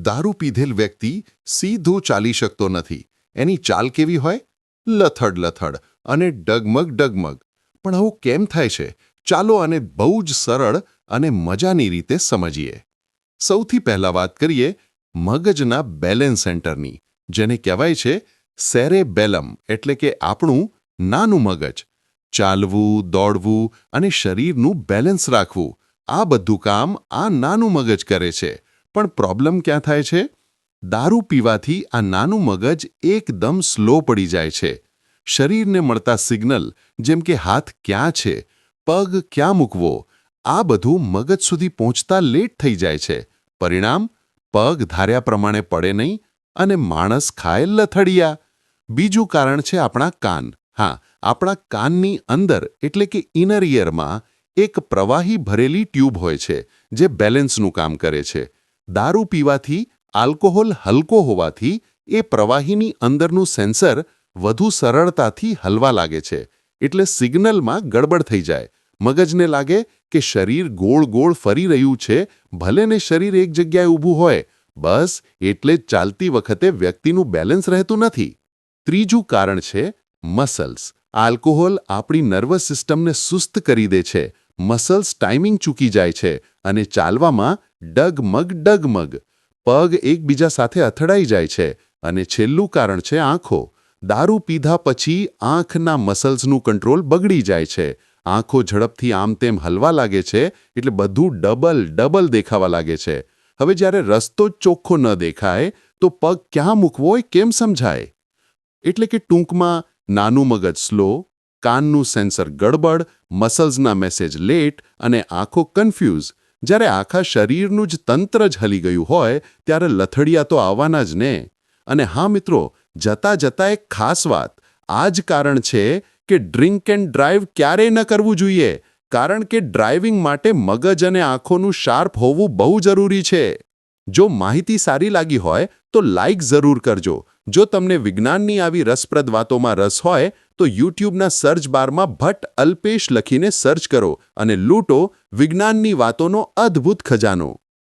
દારૂ પીધેલ વ્યક્તિ સીધો ચાલી શકતો નથી. એની ચાલ કેવી હોય? લથડ લથડ અને ડગમગ ડગમગ. પણ આવું કેમ થાય છે? ચાલો આને બહુ જ સરળ અને મજાની રીતે સમજીએ. સૌથી પહેલા વાત કરીએ મગજના બેલેન્સ સેન્ટરની, જેને કહેવાય છે સેરેબેલમ, એટલે કે આપણું નાનું મગજ. ચાલવું, દોડવું અને શરીરનું બેલેન્સ રાખવું, આ બધું કામ આ નાનું મગજ કરે છે. પણ પ્રોબ્લેમ ક્યાં થાય છે? દારૂ પીવાથી આ નાનું મગજ એકદમ સ્લો પડી જાય છે. શરીરને મળતા સિગ્નલ, જેમ કે હાથ ક્યાં છે, પગ ક્યાં મૂકવો, આ બધું મગજ સુધી પહોંચતા લેટ થઈ જાય છે. પરિણામ, પગ ધાર્યા પ્રમાણે પડે નહીં અને માણસ ખાય લથડિયા. બીજું કારણ છે આપણા કાન. હા, આપણા કાનની અંદર એટલે કે ઇનર ઇયરમાં એક પ્રવાહી ભરેલી ટ્યુબ હોય છે, જે બેલેન્સનું કામ કરે છે. દારૂ પીવાથી આલ્કોહોલ હલકો હોવાથી એ પ્રવાહીની અંદરનું સેન્સર વધુ સરળતાથી હલવા લાગે છે. એટલે સિગ્નલમાં ગડબડ થઈ જાય. મગજને લાગે કે શરીર ગોળ ગોળ ફરી રહ્યું છે, ભલે ને શરીર એક જગ્યાએ ઊભું હોય. બસ એટલે જ ચાલતી વખતે વ્યક્તિનું બેલેન્સ રહેતું નથી. ત્રીજું કારણ છે મસલ્સ. આલ્કોહોલ આપણી નર્વસ સિસ્ટમને સુસ્ત કરી દે છે. મસલ્સ ટાઈમિંગ ચૂકી જાય છે અને ચાલવામાં ડગમગ ડગમગ. પગ એકબીજા સાથે અથડાઈ જાય છે. અને છેલ્લું કારણ છે આંખો. દારૂ પીધા પછી આંખના મસલ્સનું કંટ્રોલ બગડી જાય છે. આંખો ઝડપથી આમ તેમ હલવા લાગે છે, એટલે બધું ડબલ દેખાવા લાગે છે. હવે જ્યારે રસ્તો જ ચોખ્ખો ન દેખાય તો પગ ક્યાં મૂકવો એ કેમ સમજાય? એટલે કે ટૂંકમાં, નાનું મગજ સ્લો, કાનનું સેન્સર ગડબડ, મસલ્સના મેસેજ લેટ અને આંખો કન્ફ્યુઝ. જ્યારે આખા શરીરનું જ તંત્ર જ હલી ગયું હોય ત્યારે લથડિયા તો આવવાના જ ને. અને હા મિત્રો, જતા જતા એક ખાસ વાત. આ જ કારણ છે કે ડ્રિંક એન્ડ ડ્રાઈવ ક્યારેય ન કરવું જોઈએ. કારણ કે ડ્રાઇવિંગ માટે મગજ અને આંખોનું શાર્પ હોવું બહુ જરૂરી છે. જો માહિતી સારી લાગી હોય તો લાઇક જરૂર કરજો. જો તમને વિજ્ઞાનની આવી રસપ્રદ વાતોમાં રસ હોય તો યુટ્યુબના સર્ચ બારમાં ભટ્ટ અલ્પેશ લખીને સર્ચ કરો અને લૂંટો વિજ્ઞાનની વાતોનો અદ્ભુત ખજાનો.